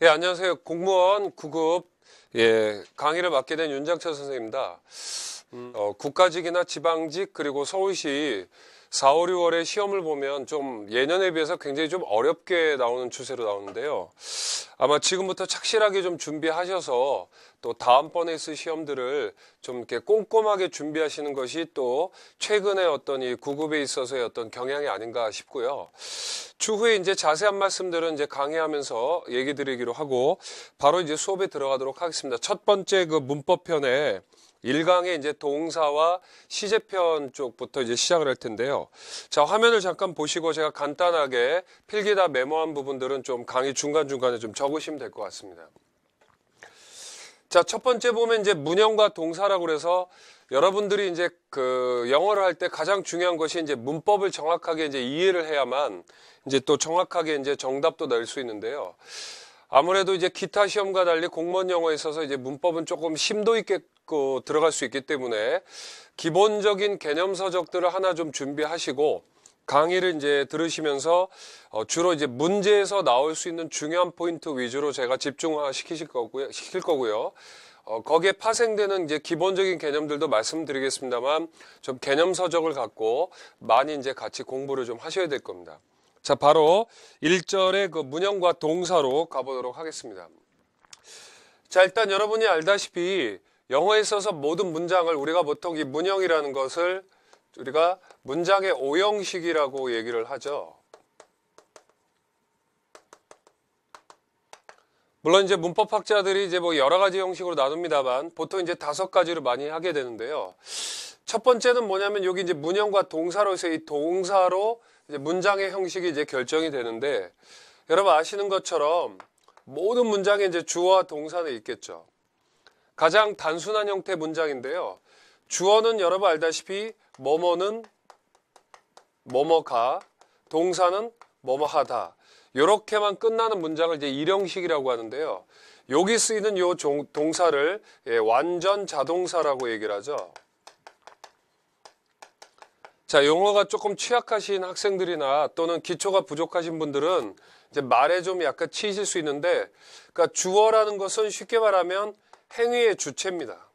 예, 안녕하세요. 공무원 9급 강의를 맡게 된 윤장철 선생님입니다. 국가직이나 지방직 그리고 서울시 4, 5, 6월에 시험을 보면 좀 예년에 비해서 굉장히 좀 어렵게 나오는 추세로 나오는데요. 아마 지금부터 착실하게 좀 준비하셔서 또 다음번에 있을 시험들을 좀 이렇게 꼼꼼하게 준비하시는 것이 또 최근에 어떤 이 9급에 있어서의 어떤 경향이 아닌가 싶고요. 추후에 이제 자세한 말씀들은 이제 강의하면서 얘기 드리기로 하고 바로 이제 수업에 들어가도록 하겠습니다. 첫 번째 그 문법편에 1강의 이제 동사와 시제편 쪽부터 이제 시작을 할 텐데요. 자, 화면을 잠깐 보시고 제가 간단하게 필기다 메모한 부분들은 좀 강의 중간중간에 좀 적으시면 될 것 같습니다. 자, 첫 번째 보면 이제 문형과 동사라고 그래서 여러분들이 이제 그 영어를 할 때 가장 중요한 것이 이제 문법을 정확하게 이제 이해를 해야만 이제 또 정확하게 이제 정답도 낼 수 있는데요. 아무래도 이제 기타 시험과 달리 공무원 영어에 있어서 이제 문법은 조금 심도 있게 들어갈 수 있기 때문에 기본적인 개념 서적들을 하나 좀 준비하시고 강의를 이제 들으시면서 주로 이제 문제에서 나올 수 있는 중요한 포인트 위주로 제가 집중화 시킬 거고요. 거기에 파생되는 이제 기본적인 개념들도 말씀드리겠습니다만 좀 개념 서적을 갖고 많이 이제 같이 공부를 좀 하셔야 될 겁니다. 자, 바로 1절의 그 문형과 동사로 가보도록 하겠습니다. 자, 일단 여러분이 알다시피 영어에 있어서 모든 문장을 우리가 보통 이 문형이라는 것을 우리가 문장의 오형식이라고 얘기를 하죠. 물론 이제 문법학자들이 이제 뭐 여러 가지 형식으로 나눕니다만 보통 이제 5가지로 많이 하게 되는데요. 첫 번째는 뭐냐면 여기 이제 문형과 동사로서 이 동사로 이제 문장의 형식이 이제 결정이 되는데 여러분 아시는 것처럼 모든 문장에 이제 주어와 동사는 있겠죠. 가장 단순한 형태의 문장인데요. 주어는 여러분 알다시피 뭐뭐는 뭐뭐가, 동사는 뭐뭐하다. 이렇게만 끝나는 문장을 이제 일형식이라고 하는데요. 여기 쓰이는 요 동사를 완전 자동사라고 얘기를 하죠. 자, 용어가 조금 취약하신 학생들이나 또는 기초가 부족하신 분들은 이제 말에 좀 약간 치이실 수 있는데, 그러니까 주어라는 것은 쉽게 말하면 행위의 주체입니다.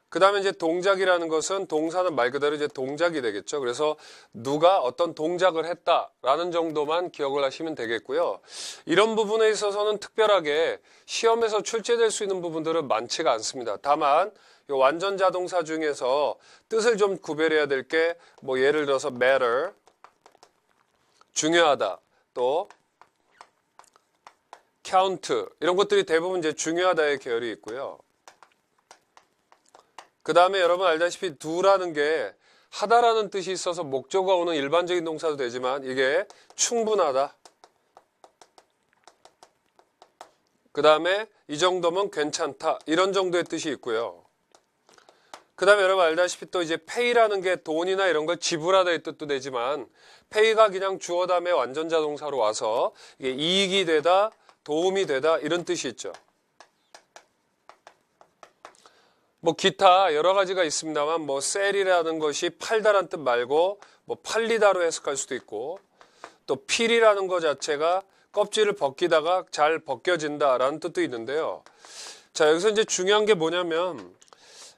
그 다음에 이제 동작이라는 것은 동사는 말 그대로 이제 동작이 되겠죠. 그래서 누가 어떤 동작을 했다라는 정도만 기억을 하시면 되겠고요. 이런 부분에 있어서는 특별하게 시험에서 출제될 수 있는 부분들은 많지가 않습니다. 다만 이 완전 자동사 중에서 뜻을 좀 구별해야 될 게 뭐 예를 들어서 matter, 중요하다, 또 count 이런 것들이 대부분 이제 중요하다의 계열이 있고요. 그 다음에 여러분 알다시피 do라는 게 하다라는 뜻이 있어서 목적어가 오는 일반적인 동사도 되지만 이게 충분하다. 그 다음에 이 정도면 괜찮다. 이런 정도의 뜻이 있고요. 그 다음에 여러분 알다시피 또 이제 pay라는 게 돈이나 이런 걸 지불하다의 뜻도 되지만 pay가 그냥 주어 다음에 완전 자동사로 와서 이게 이익이 되다, 도움이 되다 이런 뜻이 있죠. 뭐 기타 여러 가지가 있습니다만 뭐 sell이라는 것이 팔다라는 뜻 말고 뭐 팔리다로 해석할 수도 있고 또 필이라는 것 자체가 껍질을 벗기다가 잘 벗겨진다라는 뜻도 있는데요. 자, 여기서 이제 중요한 게 뭐냐면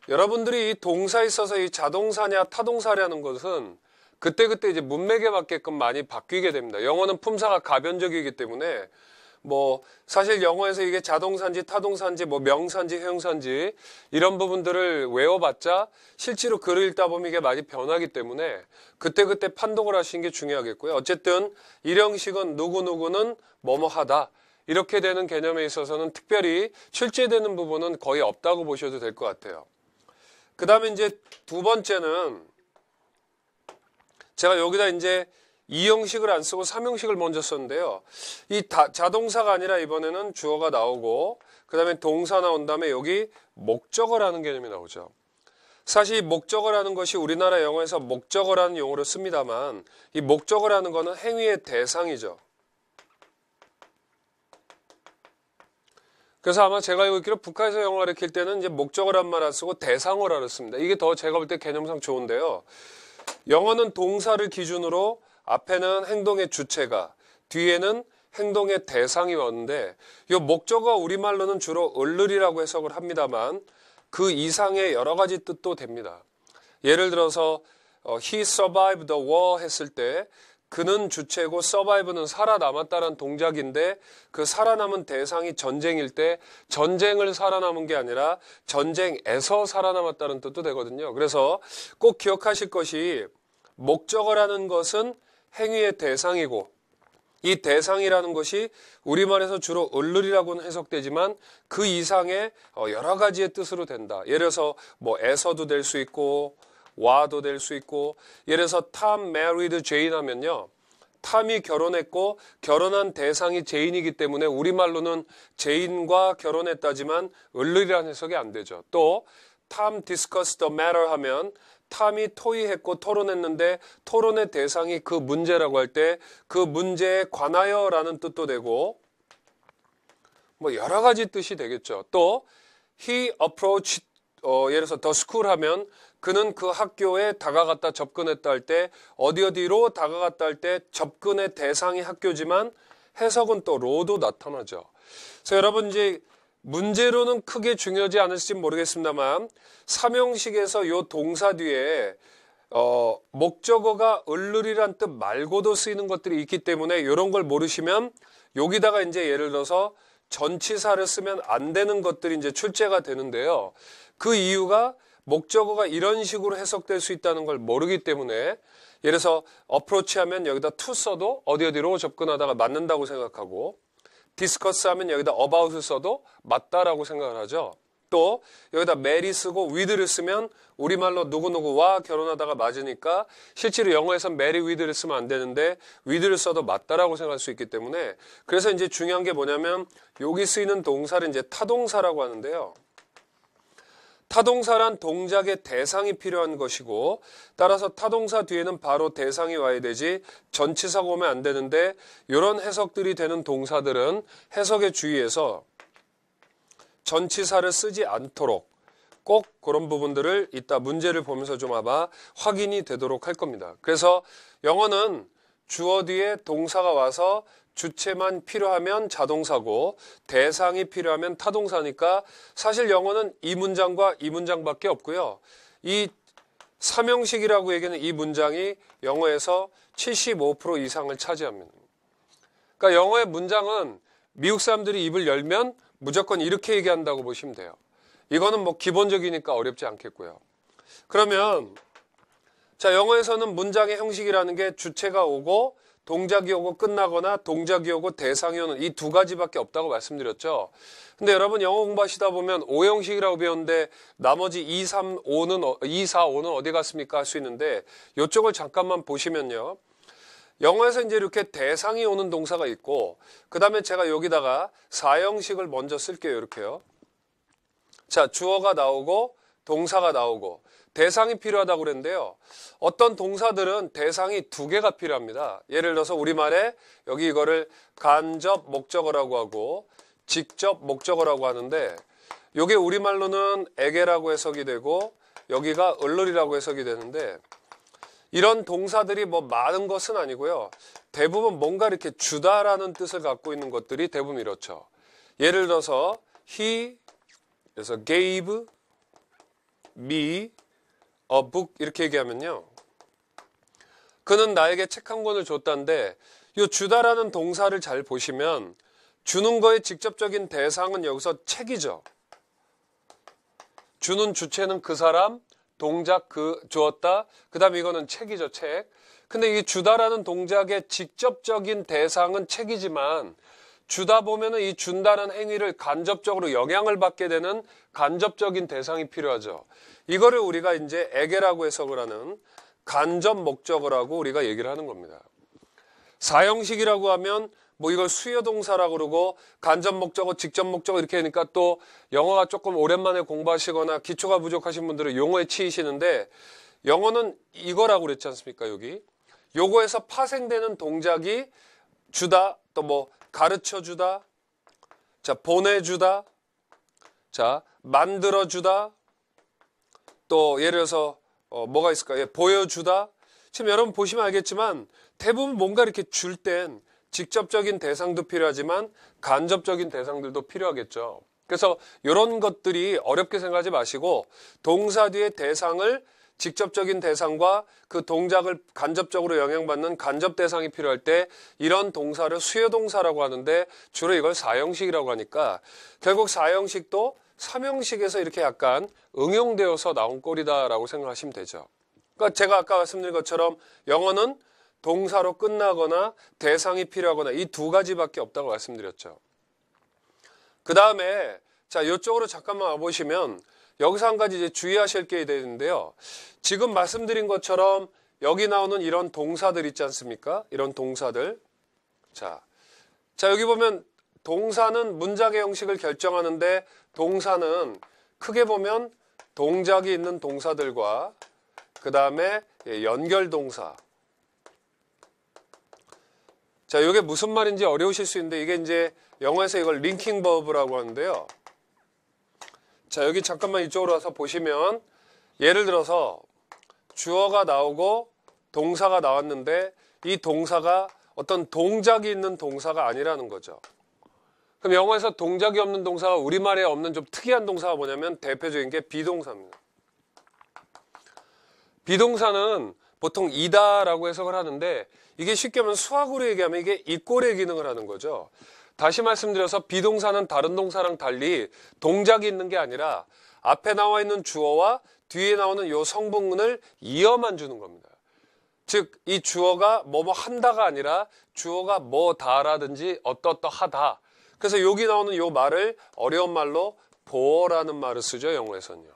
여러분들이 이 동사에 있어서 이 자동사냐 타동사냐는 것은 그때그때 이제 문맥에 맞게끔 많이 바뀌게 됩니다. 영어는 품사가 가변적이기 때문에 뭐 사실 영어에서 이게 자동사인지 타동사인지 뭐 명사인지 형용사인지 이런 부분들을 외워봤자 실제로 글을 읽다 보면 이게 많이 변하기 때문에 그때그때 판독을 하시는 게 중요하겠고요. 어쨌든 일형식은 누구누구는 뭐뭐하다 이렇게 되는 개념에 있어서는 특별히 출제되는 부분은 거의 없다고 보셔도 될 것 같아요. 그 다음에 이제 두 번째는 제가 여기다 이제 2형식을 안 쓰고 3형식을 먼저 썼는데요. 이 자동사가 아니라 이번에는 주어가 나오고 그 다음에 동사 나온 다음에 여기 목적어라는 개념이 나오죠. 사실 목적어라는 것이 우리나라 영어에서 목적어라는 용어를 씁니다만 이 목적어라는 것은 행위의 대상이죠. 그래서 아마 제가 알고 있기로 북한에서 영어 가르칠 때는 이제 목적어란 말 안 쓰고 대상어라를 씁니다. 이게 더 제가 볼 때 개념상 좋은데요. 영어는 동사를 기준으로 앞에는 행동의 주체가, 뒤에는 행동의 대상이 왔는데 이 목적어 우리말로는 주로 을을이라고 해석을 합니다만 그 이상의 여러 가지 뜻도 됩니다. 예를 들어서 he survived the war 했을 때 그는 주체고 survive는 살아남았다는 동작인데 그 살아남은 대상이 전쟁일 때 전쟁을 살아남은 게 아니라 전쟁에서 살아남았다는 뜻도 되거든요. 그래서 꼭 기억하실 것이 목적어라는 것은 행위의 대상이고 이 대상이라는 것이 우리말에서 주로 을을이라고는 해석되지만 그 이상의 여러 가지의 뜻으로 된다. 예를 들어서 뭐 에서도 될 수 있고 와도 될 수 있고 예를 들어서 Tom married Jane 하면요. 탐이 결혼했고 결혼한 대상이 제인이기 때문에 우리말로는 제인과 결혼했다지만 을을이라는 해석이 안 되죠. 또 Tom discussed the matter 하면 탐이 토의했고 토론했는데 토론의 대상이 그 문제라고 할 때 그 문제에 관하여라는 뜻도 되고 뭐 여러 가지 뜻이 되겠죠. 또 he approached 예를 들어서 the school 하면 그는 그 학교에 다가갔다 접근했다 할 때 어디로 다가갔다 할 때 접근의 대상이 학교지만 해석은 또 로도 나타나죠. 그래서 여러분 이제 문제로는 크게 중요하지 않을지 모르겠습니다만 삼형식에서 요 동사 뒤에 목적어가 을을이란 뜻 말고도 쓰이는 것들이 있기 때문에 이런 걸 모르시면 여기다가 이제 예를 들어서 전치사를 쓰면 안 되는 것들이 이제 출제가 되는데요. 그 이유가 목적어가 이런 식으로 해석될 수 있다는 걸 모르기 때문에 예를 들어서 approach 하면 여기다 to 써도 어디로 접근하다가 맞는다고 생각하고 discuss 하면 여기다 about을 써도 맞다라고 생각을 하죠. 또 여기다 marry 쓰고 with를 쓰면 우리말로 누구누구와 결혼하다가 맞으니까 실제로 영어에선 marry with를 쓰면 안 되는데 with를 써도 맞다라고 생각할 수 있기 때문에 그래서 이제 중요한 게 뭐냐면 여기 쓰이는 동사를 이제 타동사라고 하는데요. 타동사란 동작의 대상이 필요한 것이고 따라서 타동사 뒤에는 바로 대상이 와야 되지 전치사가 오면 안 되는데 이런 해석들이 되는 동사들은 해석에 주의해서 전치사를 쓰지 않도록 꼭 그런 부분들을 이따 문제를 보면서 좀 아마 확인이 되도록 할 겁니다. 그래서 영어는 주어 뒤에 동사가 와서 주체만 필요하면 자동사고 대상이 필요하면 타동사니까 사실 영어는 이 문장과 이 문장밖에 없고요. 이 삼형식이라고 얘기하는 이 문장이 영어에서 75% 이상을 차지합니다. 그러니까 영어의 문장은 미국 사람들이 입을 열면 무조건 이렇게 얘기한다고 보시면 돼요. 이거는 뭐 기본적이니까 어렵지 않겠고요. 그러면 자, 영어에서는 문장의 형식이라는 게 주체가 오고 동작이 오고 끝나거나 동작이 오고 대상이 오는 이 두 가지밖에 없다고 말씀드렸죠. 근데 여러분 영어 공부하시다 보면 5형식이라고 배웠는데 나머지 2, 3, 5는 2, 4, 5는 어디 갔습니까? 할 수 있는데 이쪽을 잠깐만 보시면요. 영어에서 이제 이렇게 대상이 오는 동사가 있고 그다음에 제가 여기다가 4형식을 먼저 쓸게요. 이렇게요. 자, 주어가 나오고 동사가 나오고 대상이 필요하다고 그랬는데요. 어떤 동사들은 대상이 2개가 필요합니다. 예를 들어서 우리말에 여기 이거를 간접 목적어라고 하고 직접 목적어라고 하는데 이게 우리말로는 에게라고 해석이 되고 여기가 을을이라고 해석이 되는데 이런 동사들이 뭐 많은 것은 아니고요. 대부분 뭔가 이렇게 주다라는 뜻을 갖고 있는 것들이 대부분 이렇죠. 예를 들어서 he 그래서 gave me a book 이렇게 얘기하면요. 그는 나에게 책 한 권을 줬다는데 이 주다라는 동사를 잘 보시면 주는 거의 직접적인 대상은 여기서 책이죠. 주는 주체는 그 사람, 동작 주었다. 그 다음에 이거는 책이죠, 책. 근데 이 주다라는 동작의 직접적인 대상은 책이지만 주다 보면은 이 준다는 행위를 간접적으로 영향을 받게 되는 간접적인 대상이 필요하죠. 이거를 우리가 이제 에게라고 해석을 하는 간접 목적어라고 우리가 얘기를 하는 겁니다. 4형식이라고 하면 뭐 이걸 수요동사라고 그러고 간접 목적어, 직접 목적어 이렇게 하니까 또 영어가 조금 오랜만에 공부하시거나 기초가 부족하신 분들은 용어에 치이시는데 영어는 이거라고 그랬지 않습니까, 여기? 요거에서 파생되는 동작이 주다, 또 뭐 가르쳐 주다, 자, 보내주다. 자, 만들어주다. 또 예를 들어서 뭐가 있을까요? 예, 보여주다. 지금 여러분 보시면 알겠지만 대부분 뭔가 이렇게 줄 땐 직접적인 대상도 필요하지만 간접적인 대상들도 필요하겠죠. 그래서 이런 것들이 어렵게 생각하지 마시고 동사 뒤에 대상을 직접적인 대상과 그 동작을 간접적으로 영향받는 간접 대상이 필요할 때 이런 동사를 수요동사라고 하는데 주로 이걸 사형식이라고 하니까 결국 사형식도 삼형식에서 이렇게 약간 응용되어서 나온 꼴이다라고 생각하시면 되죠. 그러니까 제가 아까 말씀드린 것처럼 영어는 동사로 끝나거나 대상이 필요하거나 이 두 가지밖에 없다고 말씀드렸죠. 그 다음에 자 이쪽으로 잠깐만 와보시면 여기서 한 가지 이제 주의하실 게 되는데요. 지금 말씀드린 것처럼 여기 나오는 이런 동사들 있지 않습니까? 이런 동사들. 자 여기 보면 동사는 문장의 형식을 결정하는데 동사는 크게 보면 동작이 있는 동사들과 그 다음에 연결동사. 자, 이게 무슨 말인지 어려우실 수 있는데 이게 이제 영어에서 이걸 링킹 버브라고 하는데요. 자, 여기 잠깐만 이쪽으로 와서 보시면 예를 들어서 주어가 나오고 동사가 나왔는데 이 동사가 어떤 동작이 있는 동사가 아니라는 거죠. 그럼 영어에서 동작이 없는 동사가 우리말에 없는 좀 특이한 동사가 뭐냐면 대표적인 게 비동사입니다. 비동사는 보통 이다라고 해석을 하는데 이게 쉽게 말하면 수학으로 얘기하면 이게 이꼴의 기능을 하는 거죠. 다시 말씀드려서 비동사는 다른 동사랑 달리 동작이 있는 게 아니라 앞에 나와 있는 주어와 뒤에 나오는 요 성분을 이어만 주는 겁니다. 즉 이 주어가 뭐뭐 한다가 아니라 주어가 뭐다라든지 어떠어떠하다. 그래서 여기 나오는 요 말을 어려운 말로 보어라는 말을 쓰죠. 영어에서는요.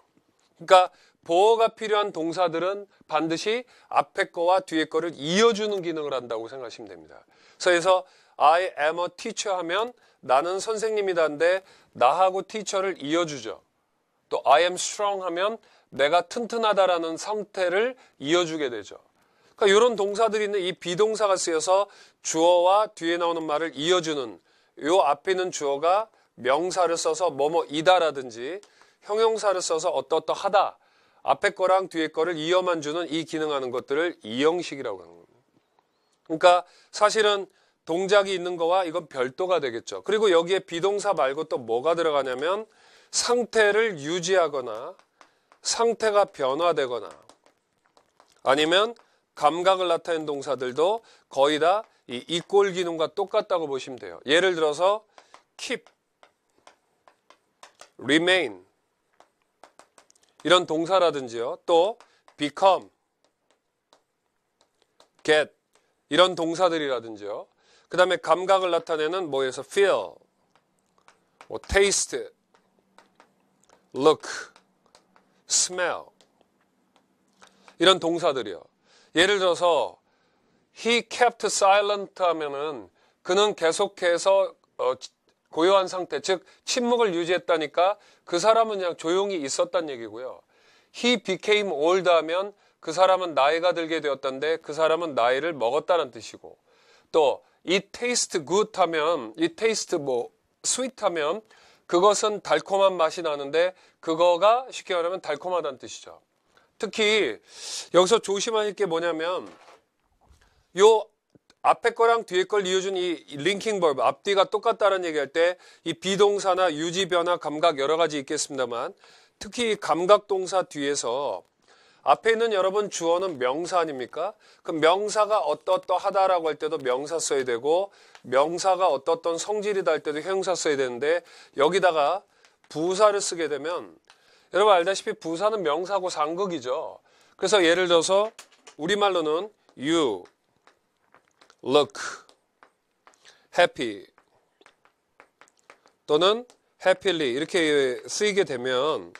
그러니까 보어가 필요한 동사들은 반드시 앞에 거와 뒤에 거를 이어주는 기능을 한다고 생각하시면 됩니다. 그래서 I am a teacher 하면 나는 선생님이다인데 나하고 teacher를 이어주죠. 또 I am strong 하면 내가 튼튼하다라는 상태를 이어주게 되죠. 그러니까 이런 동사들이 있는 이 비동사가 쓰여서 주어와 뒤에 나오는 말을 이어주는 요 앞에 있는 주어가 명사를 써서 뭐뭐이다라든지 형용사를 써서 어떠어떠하다. 앞에 거랑 뒤에 거를 이어만 주는 이 기능하는 것들을 이형식이라고 하는 겁니다. 그러니까 사실은 동작이 있는 거와 이건 별도가 되겠죠. 그리고 여기에 비동사 말고 또 뭐가 들어가냐면 상태를 유지하거나 상태가 변화되거나 아니면 감각을 나타내는 동사들도 거의 다 이 이꼴 기능과 똑같다고 보시면 돼요. 예를 들어서 keep, remain 이런 동사라든지요. 또 become, get 이런 동사들이라든지요. 그 다음에 감각을 나타내는 뭐에서 feel, 뭐 taste, look, smell 이런 동사들이요. 예를 들어서 he kept silent 하면은 그는 계속해서 고요한 상태, 즉 침묵을 유지했다니까 그 사람은 그냥 조용히 있었단 얘기고요. He became old 하면 그 사람은 나이가 들게 되었던데 그 사람은 나이를 먹었다는 뜻이고 또 it tastes good 하면 it tastes sweet 하면 그것은 달콤한 맛이 나는데 그거가 쉽게 말하면 달콤하다는 뜻이죠. 특히 여기서 조심하실 게 뭐냐면 요 앞에 거랑 뒤에 걸 이어준 이 링킹 버브, 앞뒤가 똑같다는 얘기할 때 이 비동사나 유지, 변화, 감각 여러 가지 있겠습니다만 특히 감각 동사 뒤에서 앞에 있는 여러분 주어는 명사 아닙니까? 그 명사가 어떠어떠하다라고 할 때도 명사 써야 되고 명사가 어떠어떤 성질이다 할 때도 형용사 써야 되는데 여기다가 부사를 쓰게 되면 여러분 알다시피 부사는 명사하고 상극이죠. 그래서 예를 들어서 우리말로는 you look happy 또는 happily 이렇게 쓰이게 되면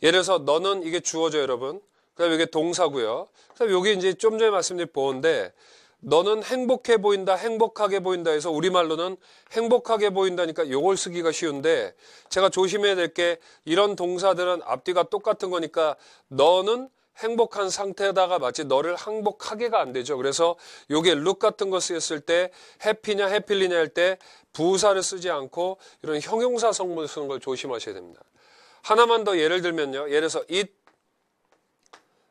예를 들어서 너는 이게 주어죠 여러분. 그 다음에 이게 동사고요. 그 다음에 여기 이제 좀 전에 말씀드린 보어인데 너는 행복해 보인다, 행복하게 보인다 해서 우리말로는 행복하게 보인다니까 요걸 쓰기가 쉬운데 제가 조심해야 될 게 이런 동사들은 앞뒤가 똑같은 거니까 너는 행복한 상태다가 마치 너를 행복하게가 안 되죠. 그래서 요게 look 같은 거 쓰였을 때 해피냐 해필리냐 할 때 부사를 쓰지 않고 이런 형용사 성분을 쓰는 걸 조심하셔야 됩니다. 하나만 더 예를 들면요. 예를 들어서 it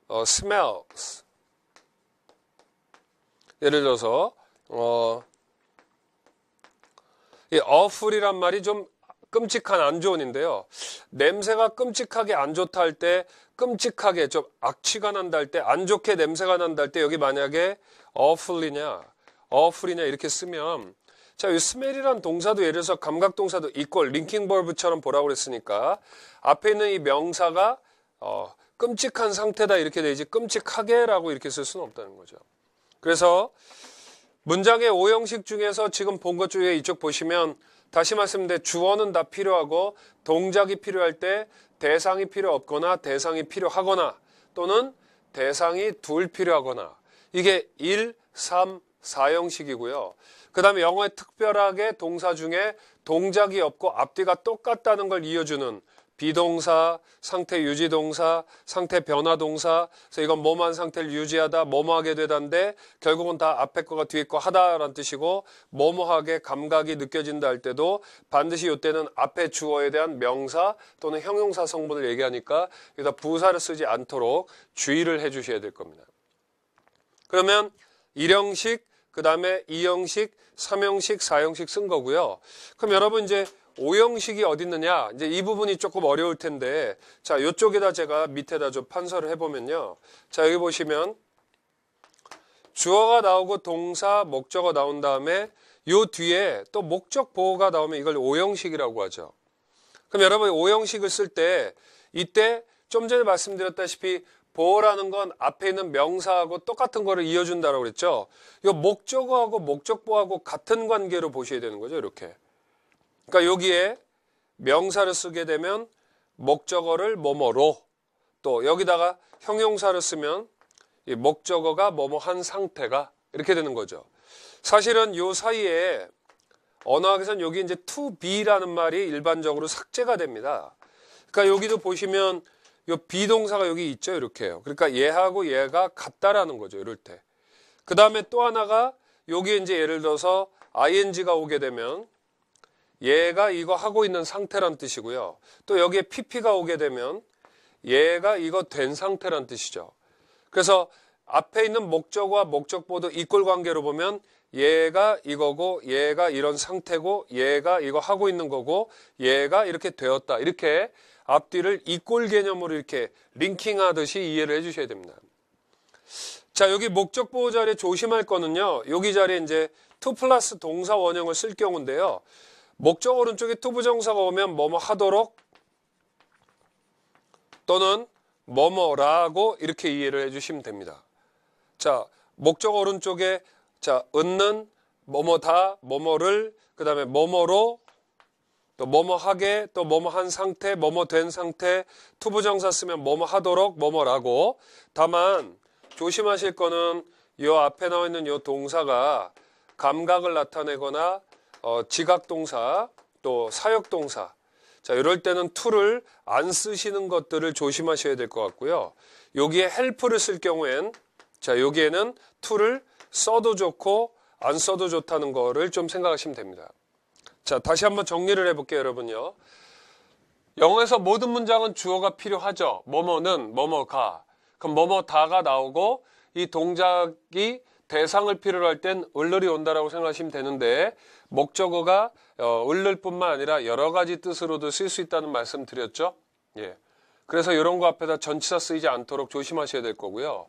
smells. 예를 들어서 이 awful이란 말이 좀 끔찍한 안 좋은인데요. 냄새가 끔찍하게 안 좋다 할 때, 끔찍하게 좀 악취가 난다 할 때, 안 좋게 냄새가 난다 할 때 여기 만약에 awful이냐 이렇게 쓰면 자, 이 smell이란 동사도 예를 들어서 감각 동사도 equal, linking verb처럼 보라고 그랬으니까 앞에 있는 이 명사가 끔찍한 상태다 이렇게 되지 끔찍하게라고 이렇게 쓸 수는 없다는 거죠. 그래서 문장의 오형식 중에서 지금 본 것 중에 이쪽 보시면 다시 말씀드린 주어는 다 필요하고 동작이 필요할 때 대상이 필요 없거나 대상이 필요하거나 또는 대상이 둘 필요하거나 이게 1, 3, 4형식이고요. 그 다음에 영어에 특별하게 동사 중에 동작이 없고 앞뒤가 똑같다는 걸 이어주는 비동사, 상태 유지 동사, 상태 변화 동사. 그래서 이건 뭐뭐한 상태를 유지하다, 뭐뭐하게 되다인데 결국은 다 앞에 거가 뒤에 거 하다라는 뜻이고 뭐뭐하게 감각이 느껴진다 할 때도 반드시 이때는 앞에 주어에 대한 명사 또는 형용사 성분을 얘기하니까 여기다 부사를 쓰지 않도록 주의를 해 주셔야 될 겁니다. 그러면 1형식, 그 다음에 2형식, 3형식, 4형식 쓴 거고요. 그럼 여러분 이제 5형식이 어디 있느냐? 이제 이 부분이 조금 어려울 텐데, 자, 요쪽에다 제가 밑에다 좀 판서를 해보면요. 자, 여기 보시면 주어가 나오고 동사, 목적어 나온 다음에 요 뒤에 또 목적 보호가 나오면 이걸 5형식이라고 하죠. 그럼 여러분 5형식을 쓸 때 이때 좀 전에 말씀드렸다시피 보호라는 건 앞에 있는 명사하고 똑같은 거를 이어준다고 그랬죠. 이 목적어하고 목적보하고 같은 관계로 보셔야 되는 거죠. 이렇게. 그러니까 여기에 명사를 쓰게 되면 목적어를 뭐뭐로 또 여기다가 형용사를 쓰면 이 목적어가 뭐뭐 한 상태가 이렇게 되는 거죠. 사실은 요 사이에 언어학에서는 여기 이제 to be라는 말이 일반적으로 삭제가 됩니다. 그러니까 여기도 보시면 요 비동사가 여기 있죠. 이렇게요. 그러니까 얘하고 얘가 같다라는 거죠. 이럴 때. 그 다음에 또 하나가 여기 이제 예를 들어서 ing가 오게 되면 얘가 이거 하고 있는 상태란 뜻이고요. 또 여기에 pp가 오게 되면 얘가 이거 된 상태란 뜻이죠. 그래서 앞에 있는 목적어와 목적보도 이꼴 관계로 보면 얘가 이거고 얘가 이런 상태고 얘가 이거 하고 있는 거고 얘가 이렇게 되었다. 이렇게 앞뒤를 이꼴 개념으로 이렇게 링킹하듯이 이해를 해주셔야 됩니다. 자, 여기 목적 보호 자리에 조심할 거는요. 여기 자리에 이제 to 플러스 동사 원형을 쓸 경우인데요. 목적 오른쪽에 to 부정사가 오면 뭐뭐 하도록 또는 뭐뭐라고 이렇게 이해를 해주시면 됩니다. 자, 목적 오른쪽에 자, 은는 뭐뭐다, 뭐뭐를 그 다음에 뭐뭐로 또 뭐뭐하게 또 뭐뭐한 상태, 뭐뭐된 상태, to 부정사 쓰면 뭐뭐하도록 뭐뭐라고. 다만 조심하실 거는 이 앞에 나와 있는 이 동사가 감각을 나타내거나 지각동사 또 사역동사 자 이럴 때는 to를 안 쓰시는 것들을 조심하셔야 될 것 같고요. 여기에 help를 쓸 경우엔 자 여기에는 to를 써도 좋고 안 써도 좋다는 거를 좀 생각하시면 됩니다. 자 다시 한번 정리를 해볼게요. 여러분요. 영어에서 모든 문장은 주어가 필요하죠. 뭐뭐는 뭐뭐가 그럼 뭐뭐다가 나오고 이 동작이 대상을 필요로 할 땐 을을이 온다라고 생각하시면 되는데 목적어가 을을 뿐만 아니라 여러 가지 뜻으로도 쓸 수 있다는 말씀 드렸죠. 예. 그래서 이런 거 앞에다 전치사 쓰이지 않도록 조심하셔야 될 거고요.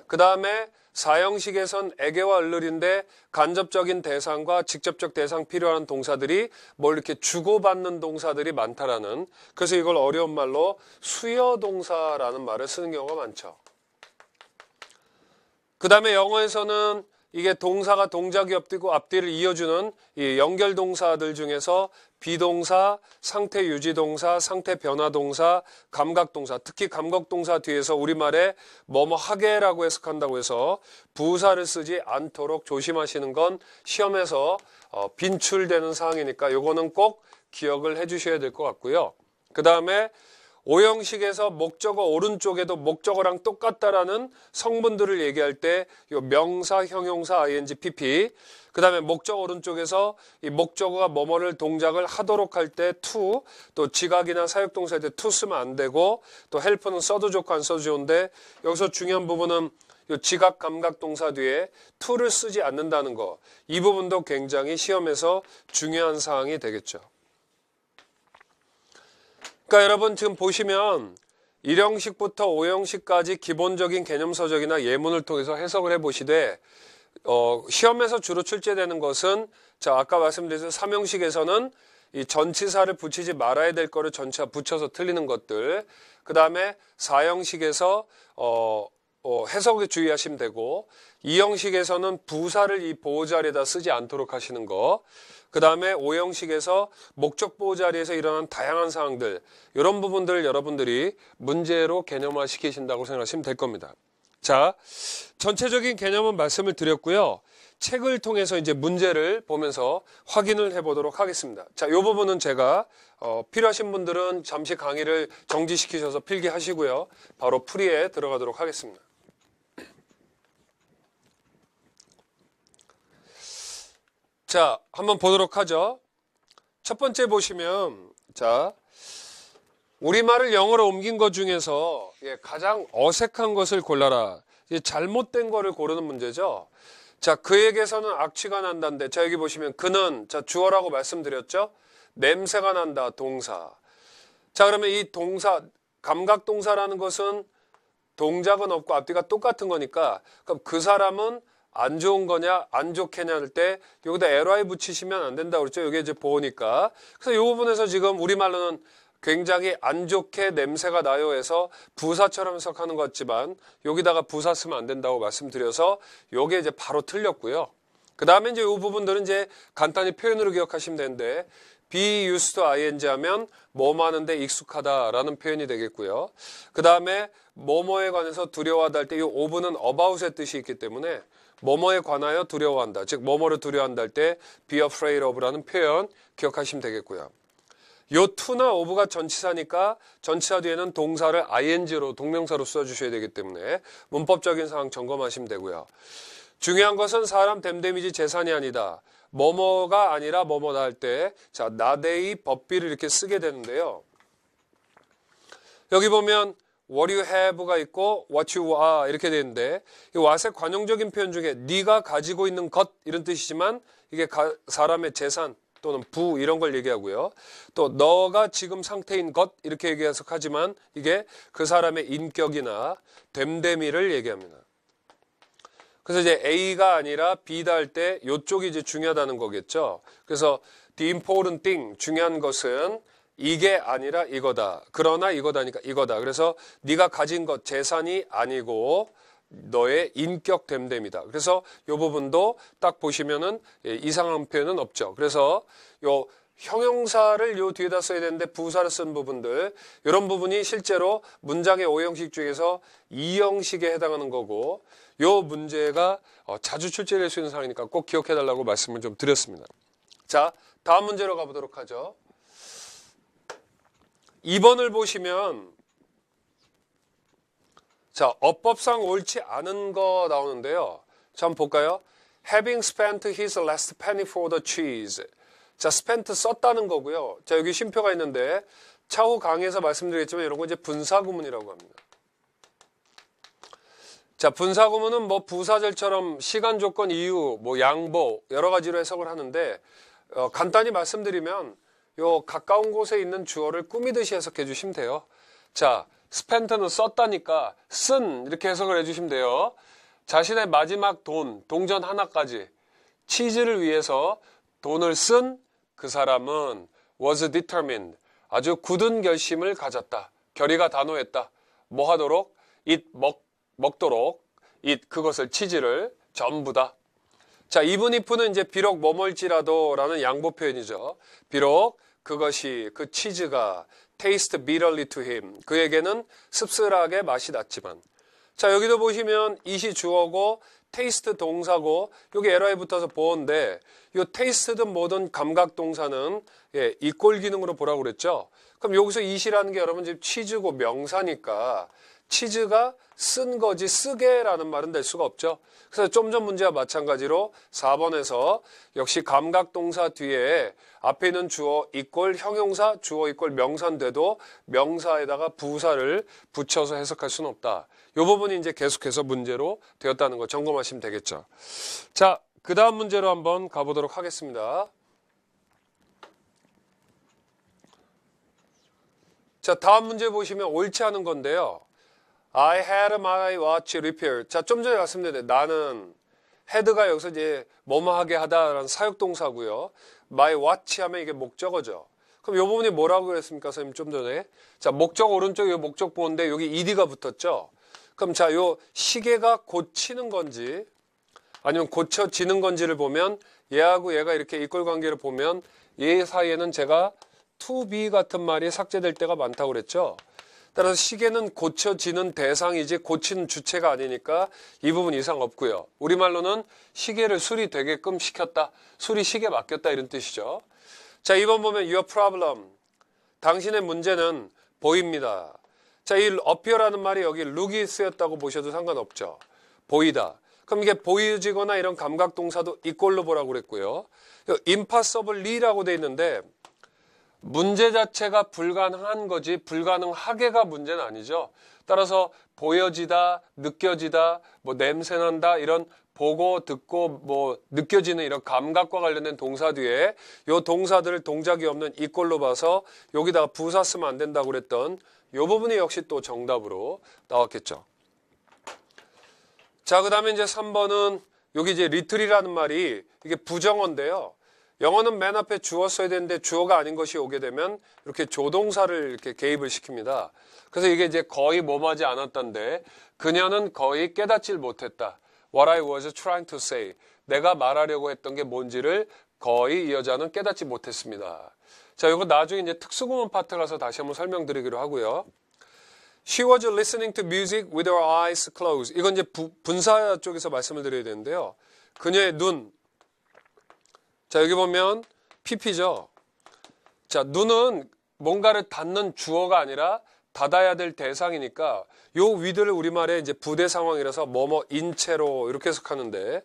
그 다음에 사형식에선 애게와 을을인데 간접적인 대상과 직접적 대상 필요한 동사들이 뭘 이렇게 주고받는 동사들이 많다라는 그래서 이걸 어려운 말로 수여동사라는 말을 쓰는 경우가 많죠. 그 다음에 영어에서는 이게 동사가 동작이 앞뒤를 이어주는 이 연결동사들 중에서 비동사, 상태 유지동사, 상태 변화동사, 감각동사, 특히 감각동사 뒤에서 우리말에 뭐뭐 하게라고 해석한다고 해서 부사를 쓰지 않도록 조심하시는 건 시험에서 빈출되는 사항이니까 요거는 꼭 기억을 해 주셔야 될 것 같고요. 그 다음에 오형식에서 목적어 오른쪽에도 목적어랑 똑같다라는 성분들을 얘기할 때 요 명사, 형용사, ing, pp. 그 다음에 목적어 오른쪽에서 이 목적어가 뭐뭐를 동작을 하도록 할 때 to, 또 지각이나 사역동사할 때 to 쓰면 안 되고, 또 help는 써도 좋고 안 써도 좋은데, 여기서 중요한 부분은 요 지각 감각 동사 뒤에 to를 쓰지 않는다는 거. 이 부분도 굉장히 시험에서 중요한 사항이 되겠죠. 그러니까 여러분 지금 보시면 1형식부터 5형식까지 기본적인 개념서적이나 예문을 통해서 해석을 해보시되 시험에서 주로 출제되는 것은 자 아까 말씀드린 3형식에서는 이 전치사를 붙이지 말아야 될 거를 전치사 붙여서 틀리는 것들, 그 다음에 4형식에서 해석에 주의하시면 되고, 2형식에서는 부사를 이 보호 자리에다 쓰지 않도록 하시는 거, 그 다음에 5형식에서 목적 보호 자리에서 일어난 다양한 사항들, 이런 부분들을 여러분들이 문제로 개념화 시키신다고 생각하시면 될 겁니다. 자, 전체적인 개념은 말씀을 드렸고요. 책을 통해서 이제 문제를 보면서 확인을 해보도록 하겠습니다. 자, 이 부분은 제가 필요하신 분들은 잠시 강의를 정지시키셔서 필기하시고요. 바로 풀이에 들어가도록 하겠습니다. 자, 한번 보도록 하죠. 첫 번째 보시면, 자, 우리말을 영어로 옮긴 것 중에서 가장 어색한 것을 골라라. 잘못된 거를 고르는 문제죠. 자, 그에게서는 악취가 난다는데, 자, 여기 보시면 그는, 자, 주어라고 말씀드렸죠. 냄새가 난다, 동사. 자, 그러면 이 동사, 감각동사라는 것은 동작은 없고 앞뒤가 똑같은 거니까, 그럼 그 사람은 안 좋은 거냐, 안 좋겠냐 할 때 여기다 ly 붙이시면 안 된다고 그랬죠. 이게 이제 보호니까. 그래서 이 부분에서 지금 우리말로는 굉장히 안 좋게 냄새가 나요 해서 부사처럼 해석하는 것 같지만 여기다가 부사 쓰면 안 된다고 말씀드려서 요게 이제 바로 틀렸고요. 그 다음에 이제 이 부분들은 이제 간단히 표현으로 기억하시면 되는데 be used to ing 하면 뭐뭐 하는데 익숙하다라는 표현이 되겠고요. 그 다음에 뭐뭐에 관해서 두려워하다 할 때 이 of는 about의 뜻이 있기 때문에 뭐뭐에 관하여 두려워한다. 즉 뭐뭐를 두려워한다 할 때 be afraid of라는 표현 기억하시면 되겠고요. 요 to나 of가 전치사니까 전치사 뒤에는 동사를 ing로 동명사로 써주셔야 되기 때문에 문법적인 사항 점검하시면 되고요. 중요한 것은 사람 댐댐이지 재산이 아니다. 뭐뭐가 아니라 뭐뭐다 할 때 자 나데이 법비를 이렇게 쓰게 되는데요. 여기 보면 what you have가 있고 what you are 이렇게 되는데 이 what의 관용적인 표현 중에 네가 가지고 있는 것 이런 뜻이지만 이게 사람의 재산 또는 부 이런 걸 얘기하고요. 또 너가 지금 상태인 것 이렇게 해석하지만 이게 그 사람의 인격이나 됨됨이를 얘기합니다. 그래서 이제 A가 아니라 B다 할 때 이쪽이 이제 중요하다는 거겠죠. 그래서 the important thing 중요한 것은 이게 아니라 이거다. 그러나 이거다니까 이거다. 그래서 네가 가진 것 재산이 아니고 너의 인격 됨됨이다. 그래서 이 부분도 딱 보시면은 이상한 표현은 없죠. 그래서 요 형용사를 요 뒤에다 써야 되는데 부사를 쓴 부분들 이런 부분이 실제로 문장의 5형식 중에서 2형식에 해당하는 거고 요 문제가 자주 출제될 수 있는 상황이니까 꼭 기억해 달라고 말씀을 좀 드렸습니다. 자, 다음 문제로 가보도록 하죠. 2번을 보시면 자, 어법상 옳지 않은 거 나오는데요. 자, 한번 볼까요? Having spent his last penny for the cheese. 자, spent 썼다는 거고요. 자, 여기 쉼표가 있는데 차후 강의에서 말씀드리겠지만 이런 거 이제 분사구문이라고 합니다. 자, 분사구문은 뭐 부사절처럼 시간, 조건, 이유, 뭐 양보 여러 가지로 해석을 하는데 간단히 말씀드리면 요 가까운 곳에 있는 주어를 꾸미듯이 해석해 주시면 돼요. 자, spent는 썼다니까 쓴 이렇게 해석을 해주시면 돼요. 자신의 마지막 돈, 동전 하나까지 치즈를 위해서 돈을 쓴 그 사람은 was determined 아주 굳은 결심을 가졌다. 결의가 단호했다. 뭐 하도록? 먹도록 그것을 치즈를 전부 다. 자, even if는 이제 비록 뭐뭐일지라도 라는 양보 표현이죠. 비록 그것이 그 치즈가 taste bitterly to him. 그에게는 씁쓸하게 맛이 났지만. 자, 여기도 보시면 it이 주어고 taste 동사고 여기 ly 붙어서 보어인데 이 taste든 뭐든 감각 동사는 이꼴 기능으로 보라고 그랬죠. 그럼 여기서 eat이라는 게 여러분 지금 치즈고 명사니까 치즈가 쓴 거지 쓰게라는 말은 될 수가 없죠. 그래서 좀 전 문제와 마찬가지로 4번에서 역시 감각동사 뒤에 앞에 있는 주어 이꼴 형용사, 주어 이꼴 명사인데도 명사에다가 부사를 붙여서 해석할 수는 없다. 이 부분이 이제 계속해서 문제로 되었다는 거 점검하시면 되겠죠. 자, 그 다음 문제로 한번 가보도록 하겠습니다. 자, 다음 문제 보시면 옳지 않은 건데요. I had my watch repaired. 자, 좀 전에 말씀드렸는데 나는 had가 여기서 이제 뭐뭐하게 하다라는 사역동사고요. my watch 하면 이게 목적어죠. 그럼 이 부분이 뭐라고 그랬습니까, 선생님 좀 전에? 자, 목적 오른쪽에 목적 보는데 여기 ed가 붙었죠. 그럼 자, 요 시계가 고치는 건지 아니면 고쳐지는 건지를 보면 얘하고 얘가 이렇게 이꼴 관계를 보면 얘 사이에는 제가 to be 같은 말이 삭제될 때가 많다고 그랬죠. 따라서 시계는 고쳐지는 대상이지 고치는 주체가 아니니까 이 부분 이상 없고요. 우리말로는 시계를 수리되게끔 시켰다. 수리 시계 맡겼다 이런 뜻이죠. 자, 2번 보면 your problem. 당신의 문제는 보입니다. 자, 이 appear라는 말이 여기 look이 쓰였다고 보셔도 상관없죠. 보이다. 그럼 이게 보여지거나 이런 감각동사도 이꼴로 보라고 그랬고요. impossibly라고 돼 있는데 문제 자체가 불가능한 거지 불가능하게가 문제는 아니죠. 따라서 보여지다, 느껴지다, 뭐 냄새난다 이런 보고 듣고 뭐 느껴지는 이런 감각과 관련된 동사 뒤에 요 동사들을 동작이 없는 이꼴로 봐서 여기다가 부사 쓰면 안 된다고 그랬던 요 부분이 역시 또 정답으로 나왔겠죠. 자, 그 다음에 이제 3번은 여기 이제 리틀이라는 말이 이게 부정어인데요. 영어는 맨 앞에 주어 써야 되는데 주어가 아닌 것이 오게 되면 이렇게 조동사를 이렇게 개입을 시킵니다. 그래서 이게 이제 거의 뭐하지 않았던데 그녀는 거의 깨닫질 못했다. What I was trying to say. 내가 말하려고 했던 게 뭔지를 거의 이 여자는 깨닫지 못했습니다. 자, 이거 나중에 이제 특수구문 파트 가서 다시 한번 설명드리기로 하고요. She was listening to music with her eyes closed. 이건 이제 분사 쪽에서 말씀을 드려야 되는데요. 그녀의 눈. 자, 여기 보면 PP죠. 자, 눈은 뭔가를 닫는 주어가 아니라 닫아야 될 대상이니까 요 위드를 우리말에 이제 부대 상황이라서 뭐뭐인 채로 이렇게 해석하는데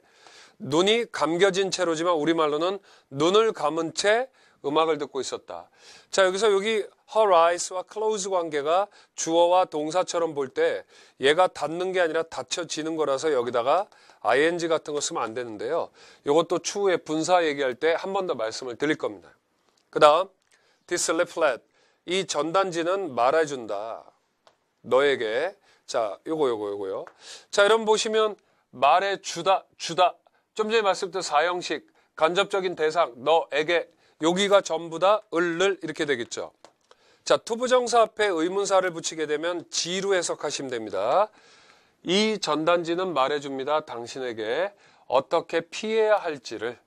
눈이 감겨진 채로지만 우리말로는 눈을 감은 채 음악을 듣고 있었다. 자, 여기서 여기 her eyes와 close 관계가 주어와 동사처럼 볼 때 얘가 닫는 게 아니라 닫혀지는 거라서 여기다가 ing 같은 거 쓰면 안 되는데요. 이것도 추후에 분사 얘기할 때 한 번 더 말씀을 드릴 겁니다. 그 다음 this leaflet. 이 전단지는 말해준다. 너에게. 자, 요거요. 자, 여러분 보시면 말해주다, 주다. 좀 전에 말씀드린 사형식, 간접적인 대상, 너에게. 여기가 전부 다 을을 이렇게 되겠죠. 자, 투부정사 앞에 의문사를 붙이게 되면 지로 해석하시면 됩니다. 이 전단지는 말해줍니다. 당신에게 어떻게 피해야 할지를.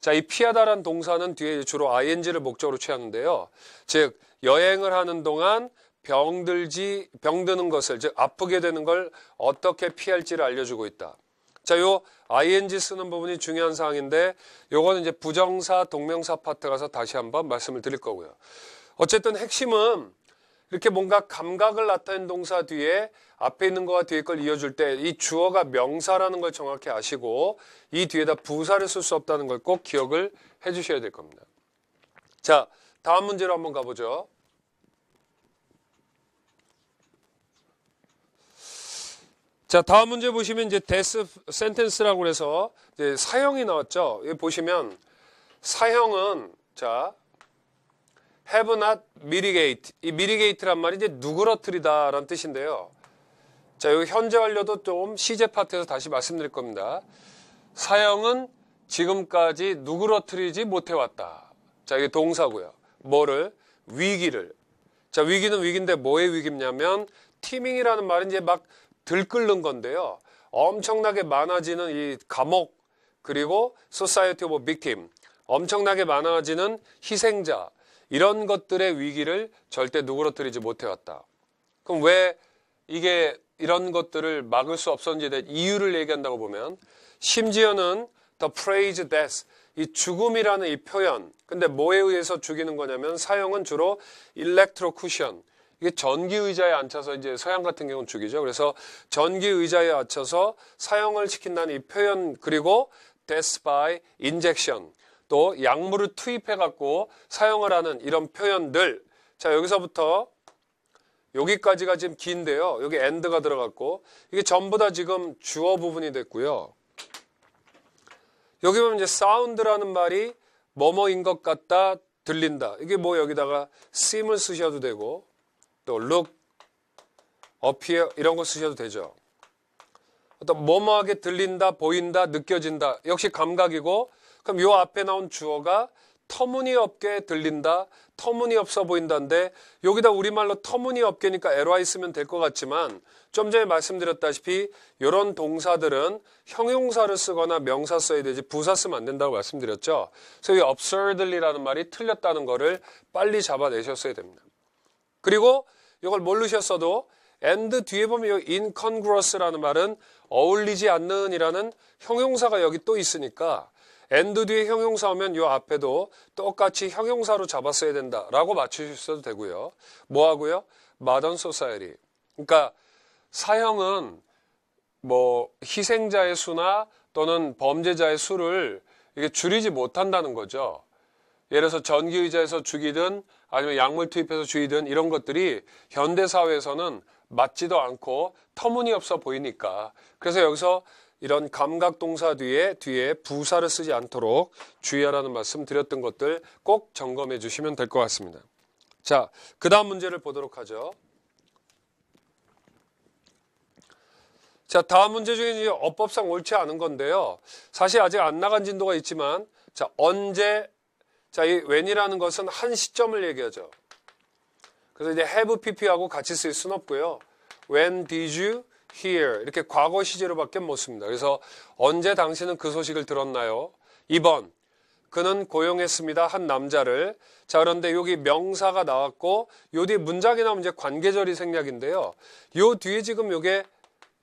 자, 이 피하다란 동사는 뒤에 주로 ing를 목적으로 취하는데요. 즉 여행을 하는 동안 병드는 것을, 즉 아프게 되는 걸 어떻게 피할지를 알려주고 있다. 자, 요 ing 쓰는 부분이 중요한 사항인데 요거는 이제 부정사, 동명사 파트 가서 다시 한번 말씀을 드릴 거고요. 어쨌든 핵심은 이렇게 뭔가 감각을 나타낸 동사 뒤에 앞에 있는 거와 뒤에 걸 이어줄 때 이 주어가 명사라는 걸 정확히 아시고 이 뒤에다 부사를 쓸 수 없다는 걸 꼭 기억을 해 주셔야 될 겁니다. 자, 다음 문제로 한번 가보죠. 자, 다음 문제 보시면 이제 death sentence라고 해서 이제 사형이 나왔죠. 여기 보시면 사형은 자 have not mitigate. 이 mitigate란 말이 이제 누그러뜨리다라는 뜻인데요. 자, 여기 현재 완료도 좀 시제 파트에서 다시 말씀드릴 겁니다. 사형은 지금까지 누그러뜨리지 못해왔다. 자, 이게 동사고요. 뭐를? 위기를. 자, 위기는 위기인데 뭐의 위기냐면 티밍이라는 말은 이제 막 들끓는 건데요. 엄청나게 많아지는 이 감옥 그리고 society of victim. 엄청나게 많아지는 희생자. 이런 것들의 위기를 절대 누그러뜨리지 못해왔다. 그럼 왜 이게 이런 것들을 막을 수 없었는지에 대한 이유를 얘기한다고 보면 심지어는 the praise death. 이 죽음이라는 이 표현, 근데 뭐에 의해서 죽이는 거냐면 사형은 주로 일렉트로쿠션, 이게 전기 의자에 앉혀서 이제 서양 같은 경우는 죽이죠. 그래서 전기 의자에 앉혀서 사형을 시킨다는 이 표현, 그리고 death by injection, 또 약물을 투입해 갖고 사형을 하는 이런 표현들. 자, 여기서부터 여기까지가 지금 긴데요. 여기 end가 들어갔고 이게 전부 다 지금 주어 부분이 됐고요. 여기 보면 이제 sound라는 말이 뭐뭐인 것 같다, 들린다. 이게 뭐 여기다가 seem을 쓰셔도 되고 또 look, appear 이런 거 쓰셔도 되죠. 어떤 뭐뭐하게 들린다, 보인다, 느껴진다. 역시 감각이고 그럼 요 앞에 나온 주어가 터무니없게 들린다, 터무니없어 보인다인데 여기다 우리말로 터무니없게니까 ly 쓰면 될 것 같지만 좀 전에 말씀드렸다시피 이런 동사들은 형용사를 쓰거나 명사 써야 되지 부사 쓰면 안 된다고 말씀드렸죠. 그래서 이 absurdly라는 말이 틀렸다는 거를 빨리 잡아내셨어야 됩니다. 그리고 이걸 모르셨어도 and 뒤에 보면 이 incongruous라는 말은 어울리지 않는 이라는 형용사가 여기 또 있으니까 and 뒤에 형용사 오면 이 앞에도 똑같이 형용사로 잡았어야 된다라고 맞추셔도 되고요. 뭐 하고요? modern society. 그러니까 사형은 뭐 희생자의 수나 또는 범죄자의 수를 이게 줄이지 못한다는 거죠. 예를 들어서 전기의자에서 죽이든 아니면 약물 투입해서 죽이든 이런 것들이 현대사회에서는 맞지도 않고 터무니없어 보이니까 그래서 여기서 이런 감각동사 뒤에 부사를 쓰지 않도록 주의하라는 말씀 드렸던 것들 꼭 점검해 주시면 될 것 같습니다. 자, 그 다음 문제를 보도록 하죠. 자, 다음 문제 중에 이제 어법상 옳지 않은 건데요. 사실 아직 안 나간 진도가 있지만 자, 언제 자, 이 when이라는 것은 한 시점을 얘기하죠. 그래서 이제 have pp하고 같이 쓸 수는 없고요. When did you hear? 이렇게 과거 시제로밖에 못 씁니다. 그래서 언제 당신은 그 소식을 들었나요? 2번, 그는 고용했습니다. 한 남자를. 자, 그런데 여기 명사가 나왔고 요 뒤에 문장이 나오면 이제 관계절이 생략인데요. 요 뒤에 지금 요게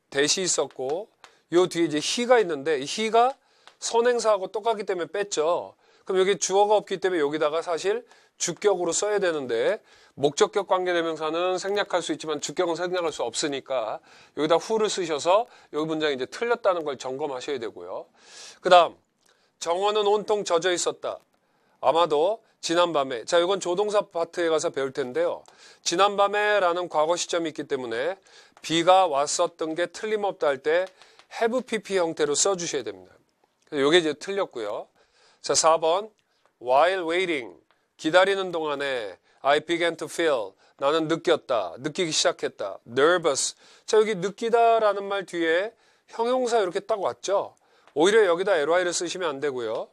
대시 있었고 요 뒤에 이제 he가 있는데 이 he가 선행사하고 똑같기 때문에 뺐죠. 그럼 여기 주어가 없기 때문에 여기다가 사실 주격으로 써야 되는데 목적격 관계대명사는 생략할 수 있지만 주격은 생략할 수 없으니까 여기다 who를 쓰셔서 여기 문장이 이제 틀렸다는 걸 점검하셔야 되고요. 그 다음 정원은 온통 젖어 있었다. 아마도 지난밤에. 자, 이건 조동사 파트에 가서 배울 텐데요. 지난밤에라는 과거 시점이 있기 때문에 비가 왔었던 게 틀림없다 할 때 have pp 형태로 써주셔야 됩니다. 이게 이제 틀렸고요. 자, 4번 while waiting 기다리는 동안에 I began to feel 나는 느꼈다, 느끼기 시작했다. nervous. 자, 여기 느끼다라는 말 뒤에 형용사 이렇게 딱 왔죠. 오히려 여기다 ly를 쓰시면 안 되고요.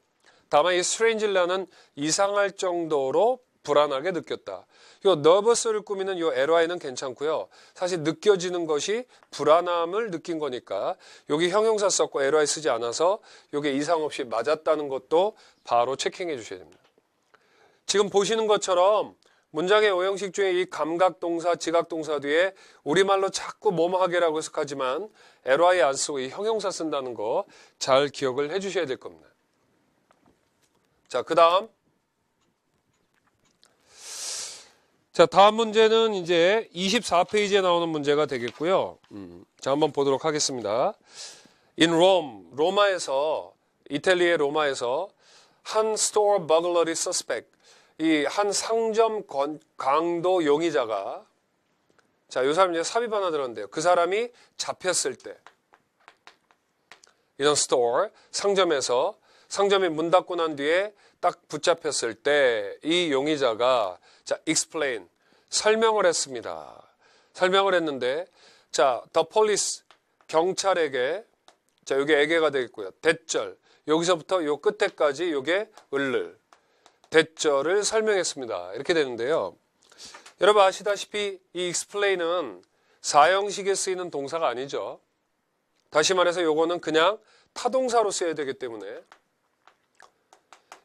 다만 이 strange라는 이상할 정도로 불안하게 느꼈다. 요 nervous를 꾸미는 요 ly는 괜찮고요. 사실 느껴지는 것이 불안함을 느낀 거니까 여기 형용사 썼고 ly 쓰지 않아서 요게 이상 없이 맞았다는 것도 바로 체킹해 주셔야 됩니다. 지금 보시는 것처럼 문장의 오형식 중에 이 감각동사, 지각동사 뒤에 우리말로 자꾸 뭐뭐하게라고 해석하지만 ly 안 쓰고 이 형용사 쓴다는 거 잘 기억을 해 주셔야 될 겁니다. 자, 그 다음. 자, 다음 문제는 이제 24페이지에 나오는 문제가 되겠고요. 자, 한번 보도록 하겠습니다. In Rome, 로마에서, 이탈리아의 로마에서 한 store burglary suspect, 이 한 상점 강도 용의자가, 자, 이 사람 이제 삽입 하나 들었는데요. 그 사람이 잡혔을 때, 이런 store, 상점에서, 상점이 문 닫고 난 뒤에 딱 붙잡혔을 때 이 용의자가 자, explain, 설명을 했습니다. 설명을 했는데 자, the police, 경찰에게 자, 요게 에게가 되겠고요. 대절, 여기서부터 요 끝에까지 요게 을를 대절을 설명했습니다. 이렇게 되는데요. 여러분 아시다시피 이 explain은 사형식에 쓰이는 동사가 아니죠. 다시 말해서 요거는 그냥 타동사로 써야 되기 때문에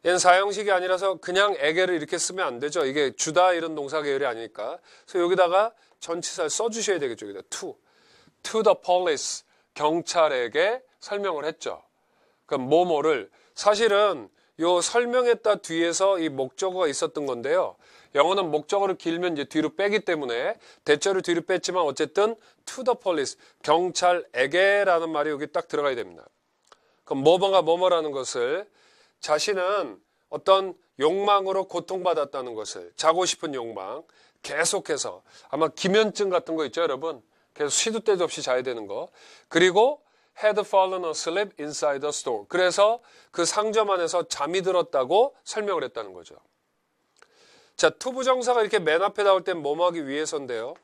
얘는 사형식이 아니라서 그냥 에게를 이렇게 쓰면 안 되죠. 이게 주다 이런 동사 계열이 아니니까. 그래서 여기다가 전치사를 써주셔야 되겠죠. 여기다 to the police, 경찰에게 설명을 했죠. 그럼 뭐뭐를 사실은 요 설명했다 뒤에서 이 목적어가 있었던 건데요. 영어는 목적어를 길면 이제 뒤로 빼기 때문에 대절을 뒤로 뺐지만 어쨌든 to the police, 경찰에게라는 말이 여기 딱 들어가야 됩니다. 그럼 뭐뭐가 뭐뭐라는 것을 자신은 어떤 욕망으로 고통받았다는 것을, 자고 싶은 욕망, 계속해서 아마 기면증 같은 거 있죠, 여러분? 계속 시도 때도 없이 자야 되는 거. 그리고 had fallen asleep inside the store. 그래서 그 상점 안에서 잠이 들었다고 설명을 했다는 거죠. 자, 투부정사가 이렇게 맨 앞에 나올 땐 뭐뭐 하기 위해서인데요.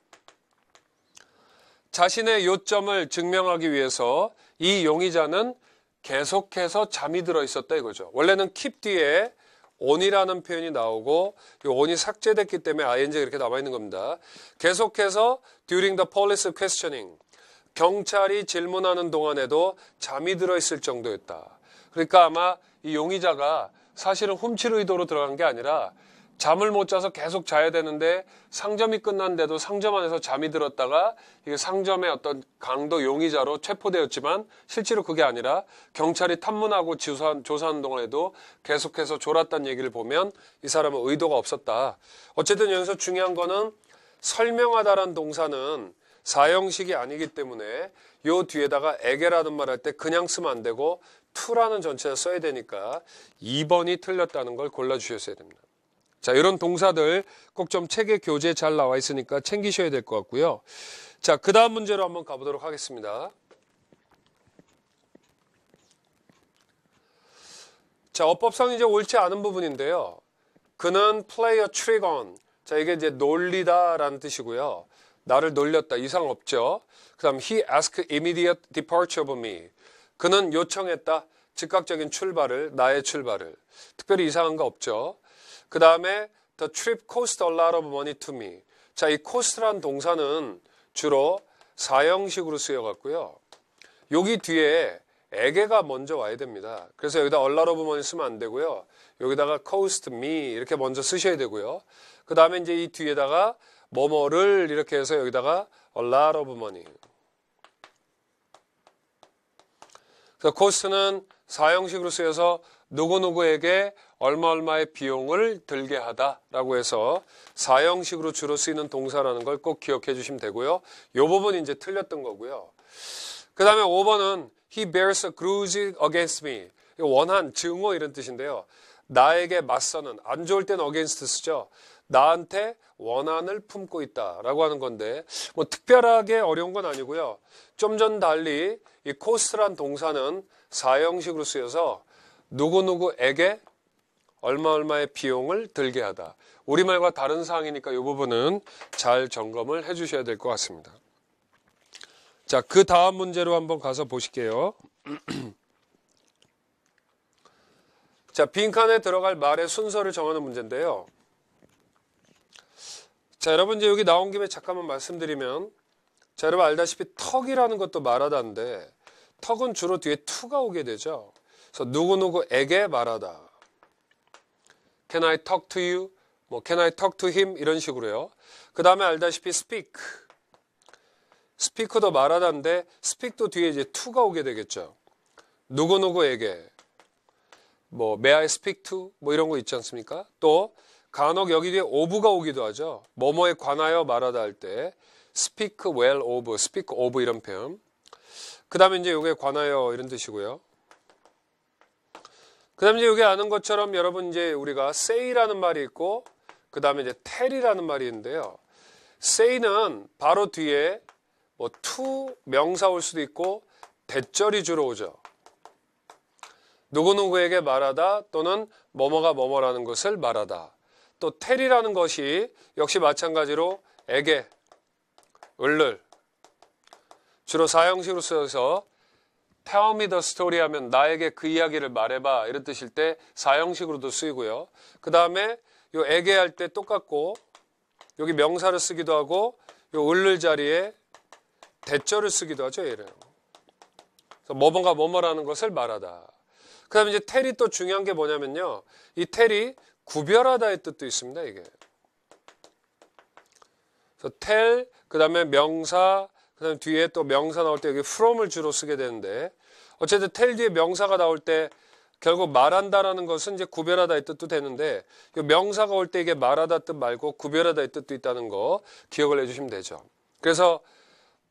자신의 요점을 증명하기 위해서 이 용의자는 계속해서 잠이 들어 있었다 이거죠. 원래는 keep 뒤에 on이라는 표현이 나오고 이 on이 삭제됐기 때문에 ing가 이렇게 남아있는 겁니다. 계속해서 during the police questioning, 경찰이 질문하는 동안에도 잠이 들어있을 정도였다. 그러니까 아마 이 용의자가 사실은 훔칠 의도로 들어간 게 아니라 잠을 못 자서 계속 자야 되는데 상점이 끝났는데도 상점 안에서 잠이 들었다가 이게 상점의 어떤 강도 용의자로 체포되었지만 실제로 그게 아니라 경찰이 탐문하고 조사하는 동안에도 계속해서 졸았다는 얘기를 보면 이 사람은 의도가 없었다. 어쨌든 여기서 중요한 거는 설명하다라는 동사는 사형식이 아니기 때문에 요 뒤에다가 에게라는 말 할 때 그냥 쓰면 안 되고 to라는 전체를 써야 되니까 2번이 틀렸다는 걸 골라주셨어야 됩니다. 자, 이런 동사들 꼭 좀 책에 교재에 잘 나와 있으니까 챙기셔야 될 것 같고요. 자, 그 다음 문제로 한번 가보도록 하겠습니다. 자, 어법상 이제 옳지 않은 부분인데요. 그는 play a trick on. 자, 이게 이제 놀리다라는 뜻이고요. 나를 놀렸다. 이상 없죠. 그 다음 he asked immediate departure of me. 그는 요청했다. 즉각적인 출발을, 나의 출발을. 특별히 이상한 거 없죠. 그 다음에 the trip cost a lot of money to me. 자, 이 cost라는 동사는 주로 사형식으로 쓰여갖고요. 여기 뒤에 에게가 먼저 와야 됩니다. 그래서 여기다 a lot of money 쓰면 안 되고요. 여기다가 cost me 이렇게 먼저 쓰셔야 되고요. 그 다음에 이제 이 뒤에다가 뭐뭐를 이렇게 해서 여기다가 a lot of money. 그래서 cost는 사형식으로 쓰여서 누구누구에게 얼마의 비용을 들게 하다라고 해서 사형식으로 주로 쓰이는 동사라는 걸 꼭 기억해 주시면 되고요. 이 부분이 이제 틀렸던 거고요. 그 다음에 5번은 he bears a grudge against me. 원한, 증오 이런 뜻인데요. 나에게 맞서는, 안 좋을 땐 against 쓰죠. 나한테 원한을 품고 있다라고 하는 건데 뭐 특별하게 어려운 건 아니고요. 좀 전 달리 이 cost란 동사는 사형식으로 쓰여서 누구누구에게 얼마의 비용을 들게 하다. 우리말과 다른 사항이니까 이 부분은 잘 점검을 해 주셔야 될 것 같습니다. 자, 그 다음 문제로 한번 가서 보실게요. 자, 빈칸에 들어갈 말의 순서를 정하는 문제인데요. 자, 여러분 이제 여기 나온 김에 잠깐만 말씀드리면 자, 여러분 알다시피 턱이라는 것도 말하다인데 턱은 주로 뒤에 to가 오게 되죠. 그래서 누구누구에게 말하다. Can I talk to you? 뭐 Can I talk to him? 이런 식으로요. 그 다음에 알다시피 speak. speak도 말하다인데 speak도 뒤에 이제 to가 오게 되겠죠. 누구누구에게. 뭐 may I speak to? 뭐 이런 거 있지 않습니까? 또 간혹 여기 뒤에 of가 오기도 하죠. 뭐뭐에 관하여 말하다 할 때 speak well of, speak of 이런 표현. 그 다음에 이제 요게 관하여 이런 뜻이고요. 그 다음에 이제 여기 아는 것처럼 여러분 이제 우리가 say라는 말이 있고 그 다음에 이제 tell이라는 말이 있는데요. say는 바로 뒤에 뭐 to 명사 올 수도 있고 대절이 주로 오죠. 누구누구에게 말하다 또는 뭐뭐가 뭐뭐라는 것을 말하다. 또 tell이라는 것이 역시 마찬가지로 에게, 을를 주로 사형식으로 쓰여서 Tell me the story 하면 나에게 그 이야기를 말해봐 이런 뜻일 때 사형식으로도 쓰이고요. 그 다음에 요 에게 할 때 똑같고 여기 명사를 쓰기도 하고 요 을를 자리에 대절을 쓰기도 하죠. 얘를. 그래서 뭐뭔가 뭐뭐라는 것을 말하다. 그 다음에 이제 tell이 또 중요한 게 뭐냐면요. 이 tell이 구별하다의 뜻도 있습니다. 이게. 그래서 tell 그 다음에 명사 그 다음에 뒤에 또 명사 나올 때 여기 from을 주로 쓰게 되는데 어쨌든 tell 뒤에 명사가 나올 때 결국 말한다라는 것은 이제 구별하다의 뜻도 되는데 이 명사가 올 때 이게 말하다 뜻 말고 구별하다의 뜻도 있다는 거 기억을 해주시면 되죠. 그래서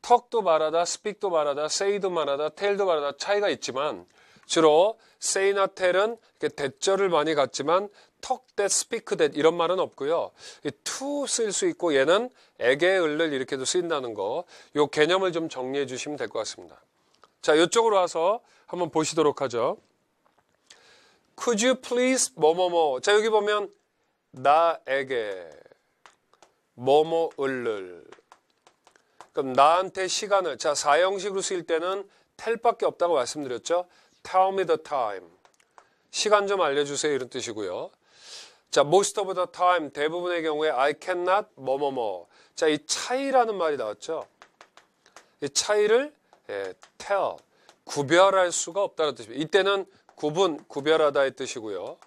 talk도 말하다, speak도 말하다, say도 말하다, tell도 말하다 차이가 있지만 주로 say나 tell은 대절을 많이 갖지만 talk that, speak that 이런 말은 없고요. 이 to 쓸 수 있고 얘는 에게, 을을 이렇게도 쓰인다는 거, 요 개념을 좀 정리해 주시면 될 것 같습니다. 자, 이쪽으로 와서 한번 보시도록 하죠. Could you please 뭐뭐뭐. 자, 여기 보면 나에게 뭐뭐을. 그럼 나한테 시간을. 자, 사형식으로 쓰일 때는 tell밖에 없다고 말씀드렸죠. Tell me the time. 시간 좀 알려주세요 이런 뜻이고요. 자, most of the time 대부분의 경우에 I cannot 뭐뭐뭐. 자, 이 차이라는 말이 나왔죠. 이 차이를 tell 구별할 수가 없다는 뜻입니다. 이때는 구별하다의 뜻이고요.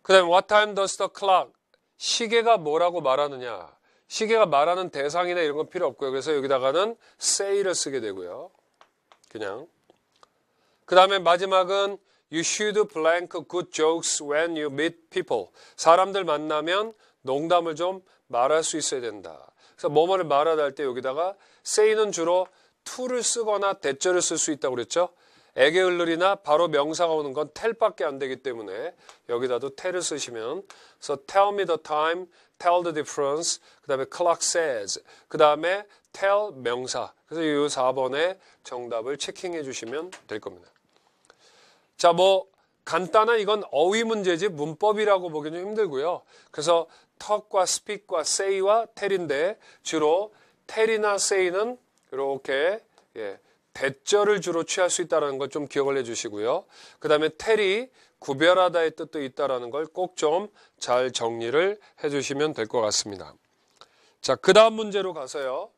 그 다음에 what time does the clock? 시계가 뭐라고 말하느냐? 시계가 말하는 대상이나 이런 건 필요 없고요. 그래서 여기다가는 say를 쓰게 되고요. 그냥. 그 다음에 마지막은 you should blank good jokes when you meet people. 사람들 만나면 농담을 좀 말할 수 있어야 된다. 그래서 뭐뭐를 말하다 할 때 여기다가 say는 주로 to를 쓰거나 대절을 쓸 수 있다고 그랬죠. 에게, 을을이나 바로 명사가 오는 건 tell밖에 안 되기 때문에 여기다도 tell을 쓰시면 그래서 tell me the time, tell the difference, 그 다음에 clock says, 그 다음에 tell 명사. 그래서 이 4번의 정답을 체킹해 주시면 될 겁니다. 자, 뭐 간단한 이건 어휘 문제지 문법이라고 보기는 힘들고요. 그래서 talk과 speak과 say와 tell인데 주로 tell이나 say는 이렇게 대절을 주로 취할 수 있다는 걸 좀 기억을 해주시고요. 그 다음에 tell이 구별하다의 뜻도 있다는 걸 꼭 좀 잘 정리를 해주시면 될 것 같습니다. 자, 그 다음 문제로 가서요.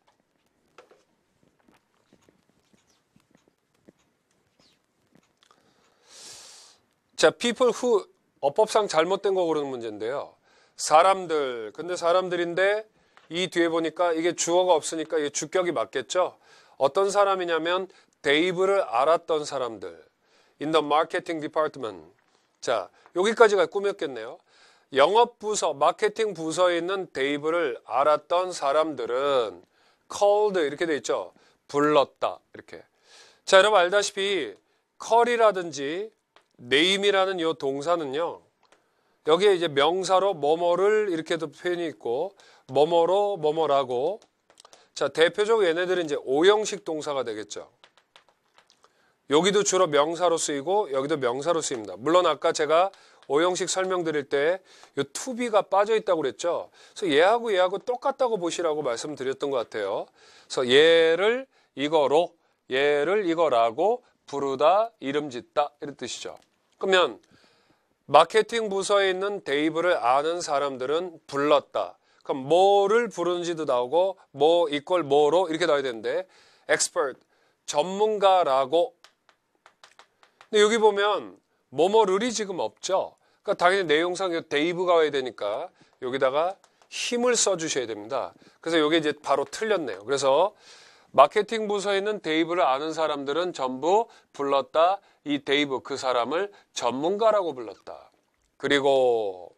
자, people who 어법상 잘못된 거 고르는 문제인데요. 사람들, 근데 사람들인데 이 뒤에 보니까 이게 주어가 없으니까 이게 주격이 맞겠죠? 어떤 사람이냐면 데이브를 알았던 사람들. In the marketing department. 자, 여기까지가 꾸몄겠네요. 영업부서, 마케팅 부서에 있는 데이브를 알았던 사람들은 called 이렇게 돼 있죠? 불렀다. 이렇게. 자, 여러분 알다시피 call이라든지 name이라는 이 동사는요. 여기에 이제 명사로 뭐뭐를 이렇게도 표현이 있고 뭐뭐로 뭐뭐라고. 자, 대표적으로 얘네들은 이제 오형식 동사가 되겠죠. 여기도 주로 명사로 쓰이고 여기도 명사로 쓰입니다. 물론 아까 제가 오형식 설명드릴 때 이 to be가 빠져 있다고 그랬죠. 그래서 얘하고 똑같다고 보시라고 말씀드렸던 것 같아요. 그래서 얘를 이거로, 얘를 이거라고 부르다, 이름 짓다 이런 뜻이죠. 그러면 마케팅 부서에 있는 데이브를 아는 사람들은 불렀다. 그럼 뭐를 부르는지도 나오고 뭐 이퀄 뭐로 이렇게 나와야 되는데 expert, 전문가라고. 근데 여기 보면 뭐뭐를이 지금 없죠. 그러니까 당연히 내용상 데이브가 와야 되니까 여기다가 힘을 써주셔야 됩니다. 그래서 이게 이제 바로 틀렸네요. 그래서 마케팅 부서에 있는 데이브를 아는 사람들은 전부 불렀다. 이 데이브 그 사람을 전문가라고 불렀다. 그리고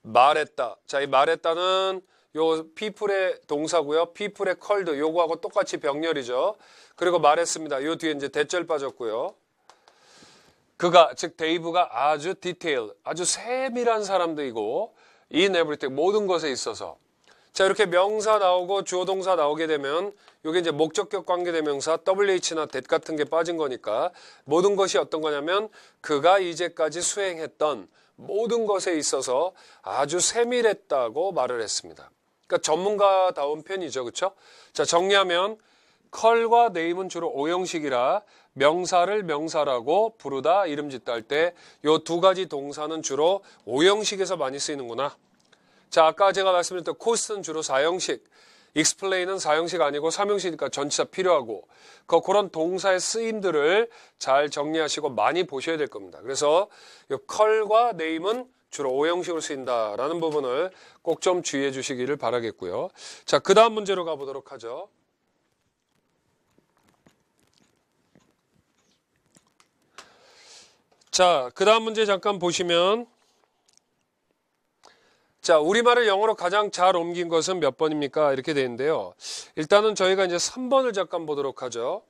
말했다. 자, 이 말했다는 요 people의 동사고요. people의 called 요거하고 똑같이 병렬이죠. 그리고 말했습니다. 요 뒤에 이제 대절 빠졌고요. 그가 즉 데이브가 아주 디테일, 아주 세밀한 사람들이고 in everything 모든 것에 있어서. 자, 이렇게 명사 나오고 주어 동사 나오게 되면 이게 이제 목적격 관계대명사 WH나 that 같은 게 빠진 거니까 모든 것이 어떤 거냐면 그가 이제까지 수행했던 모든 것에 있어서 아주 세밀했다고 말을 했습니다. 그러니까 전문가다운 편이죠. 그렇죠? 자, 정리하면 컬과 네임은 주로 오형식이라 명사를 명사라고 부르다, 이름 짓다 할 때 이 두 가지 동사는 주로 오형식에서 많이 쓰이는구나. 자, 아까 제가 말씀드렸던 코스는 주로 4형식, explain은 4형식 아니고 3형식이니까 전치사 필요하고 그런 동사의 쓰임들을 잘 정리하시고 많이 보셔야 될 겁니다. 그래서 이 컬과 네임은 주로 5형식으로 쓰인다라는 부분을 꼭 좀 주의해 주시기를 바라겠고요. 자, 그 다음 문제로 가보도록 하죠. 자, 그 다음 문제 잠깐 보시면, 자, 우리말을 영어로 가장 잘 옮긴 것은 몇 번입니까? 이렇게 되어 있는데요. 일단은 저희가 이제 3번을 잠깐 보도록 하죠.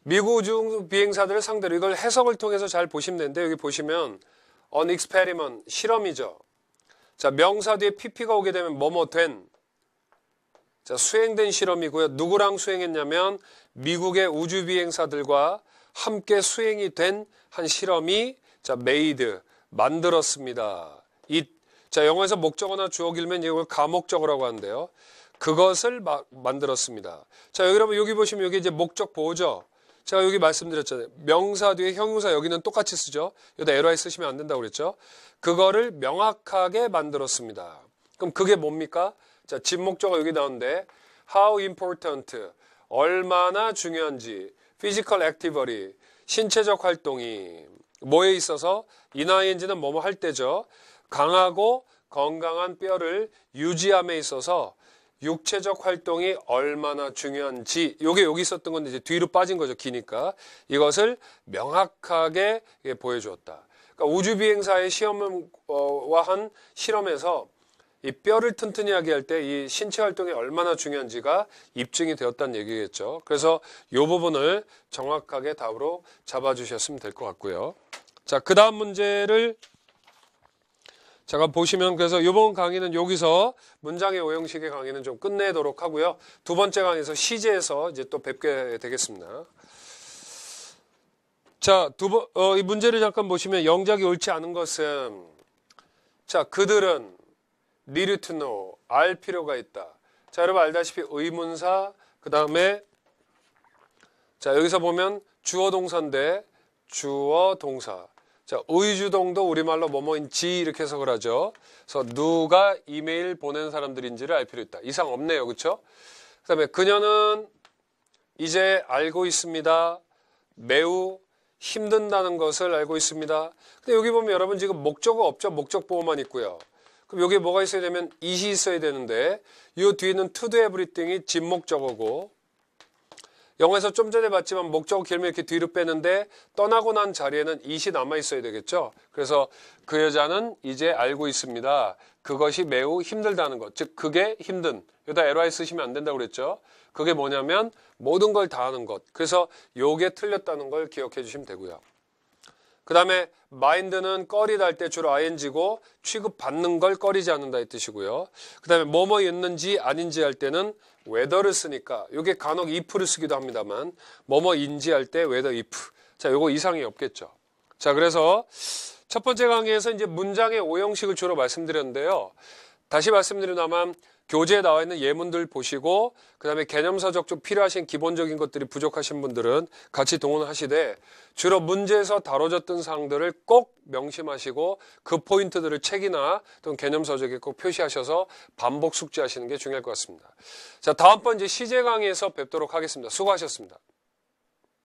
미국 우주 비행사들을 상대로 이걸 해석을 통해서 잘 보시면 되는데, 여기 보시면 an experiment, 실험이죠. 자, 명사 뒤에 pp가 오게 되면 뭐뭐 된. 자, 수행된 실험이고요. 누구랑 수행했냐면 미국의 우주 비행사들과 함께 수행이 된 한 실험이 자, made, 만들었습니다. 자, 영어에서 목적어나 주어 길면 이걸 가목적어라고 하는데요. 그것을 만들었습니다. 자, 여러분 여기 보시면 여기 이제 목적 보호죠. 제가 여기 말씀드렸잖아요. 명사 뒤에 형용사 여기는 똑같이 쓰죠. 여기다 ly 쓰시면 안 된다고 그랬죠. 그거를 명확하게 만들었습니다. 그럼 그게 뭡니까? 자, 진목적어 여기 나오는데 how important, 얼마나 중요한지, physical activity, 신체적 활동이 뭐에 있어서 ing는 뭐뭐 할 때죠. 강하고 건강한 뼈를 유지함에 있어서 육체적 활동이 얼마나 중요한지, 요게 여기 있었던 건데 이제 뒤로 빠진 거죠. 기니까. 이것을 명확하게 보여주었다. 그러니까 우주비행사의 시험과 한 실험에서 이 뼈를 튼튼히 하게 할 때 이 신체 활동이 얼마나 중요한지가 입증이 되었다는 얘기겠죠. 그래서 이 부분을 정확하게 답으로 잡아주셨으면 될 것 같고요. 자, 그 다음 문제를 잠깐 보시면, 그래서 이번 강의는 여기서 문장의 오형식의 강의는 좀 끝내도록 하고요. 두 번째 강의에서 시제에서 이제 또 뵙게 되겠습니다. 자, 이 문제를 잠깐 보시면 영작이 옳지 않은 것은, 자, 그들은 need to know, 알 필요가 있다. 자, 여러분 알다시피 의문사, 그 다음에 자, 여기서 보면 주어 동사인데 주어 동사. 자, 의주동도 우리말로 뭐뭐인지 이렇게 해석을 하죠. 그래서 누가 이메일 보낸 사람들인지를 알 필요 있다. 이상 없네요. 그렇죠? 그 다음에 그녀는 이제 알고 있습니다. 매우 힘든다는 것을 알고 있습니다. 근데 여기 보면 여러분 지금 목적어 없죠? 목적 보호만 있고요. 그럼 여기에 뭐가 있어야 되면 it이 있어야 되는데 이 뒤에는 to do everything이 진목적어고, 영어에서 좀 전에 봤지만 목적어 길면 이렇게 뒤로 빼는데 떠나고 난 자리에는 it이 남아 있어야 되겠죠. 그래서 그 여자는 이제 알고 있습니다. 그것이 매우 힘들다는 것. 즉 그게 힘든. 여기다 ly 쓰시면 안 된다고 그랬죠. 그게 뭐냐면 모든 걸 다 하는 것. 그래서 요게 틀렸다는 걸 기억해 주시면 되고요. 그 다음에 mind는 꺼리다 할 때 주로 ing고 취급받는 걸 꺼리지 않는다 이 뜻이고요. 그 다음에 뭐뭐 있는지 아닌지 할 때는 whether를 쓰니까 요게 간혹 if를 쓰기도 합니다만 뭐뭐인지 할 때 whether if. 자, 요거 이상이 없겠죠. 자, 그래서 첫 번째 강의에서 이제 문장의 오형식을 주로 말씀드렸는데요. 다시 말씀드리자면 교재에 나와 있는 예문들 보시고 그 다음에 개념서적 좀 필요하신 기본적인 것들이 부족하신 분들은 같이 동원하시되 주로 문제에서 다뤄졌던 사항들을 꼭 명심하시고 그 포인트들을 책이나 또는 개념서적에 꼭 표시하셔서 반복 숙지하시는 게 중요할 것 같습니다. 자, 다음번 이제 시제 강의에서 뵙도록 하겠습니다. 수고하셨습니다.